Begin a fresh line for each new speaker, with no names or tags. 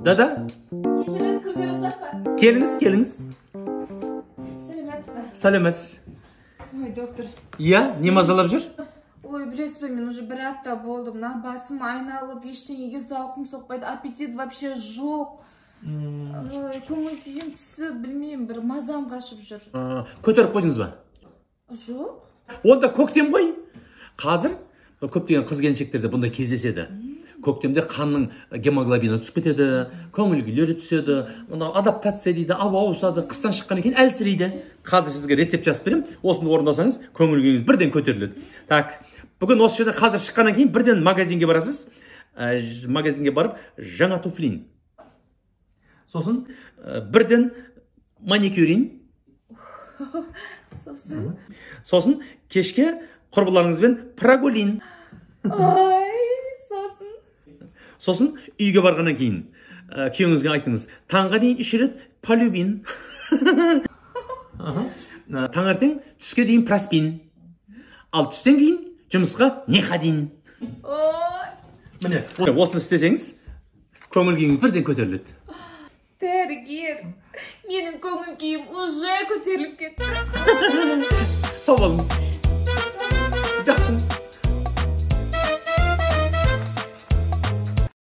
Dada.
Kechirasiz kirgan ruxsatmi?
Keliniz.
Salomatsizmi?
Salamasiz.
Oy, doktor.
Ya, ne mazalab jur?
Oy, bilasizmi, men уже bir hafta bo'ldim. Nafasim ayналып, ештеңеге zavqim so'qmaydi. Appetit вообще yo'q. Ko'ngil kuyim tushib, bilmayman, bir mazam qashib jur.
Ko'tarib qo'ydingizmi?
Yo'q.
Onda ko'ktem qo'y. Hozir ko'pdegan qiz kelinchaklarda bunday кездеседі. Көктемде қанның гемоглобині түсіп кетеді, көңіл күйлері түседі, адаптация дейді, ауа ауысады, қыстан шыққаннан кейін әлсірейді. Қазір сізге рецепт жазып беремін, осыны орындасаңыз, көңіл күйіңіз бірден көтеріледі. Так, бүгін осы жерде қазір шыққаннан кейін бірден магазинге барасыз. Магазинге барып, жаңа туфлин. Сосын бірден маникюрин. Сосын кешке құрбыларыңызбен прогулин. Сосын үйге барғаннан кейін күйеуіңізге айтыңыз, таңға дейін 3 рет полюбин. Таңертең түске дейін праспин. Ал түстен кейін жұмысқа неходин. Міне, осыны істесеңіз, көңіл күйіңіз бірден көтеріледі.
Дәрігер, менің көңіл күйім уже көтеріліп кетті.
Сау болыңыз.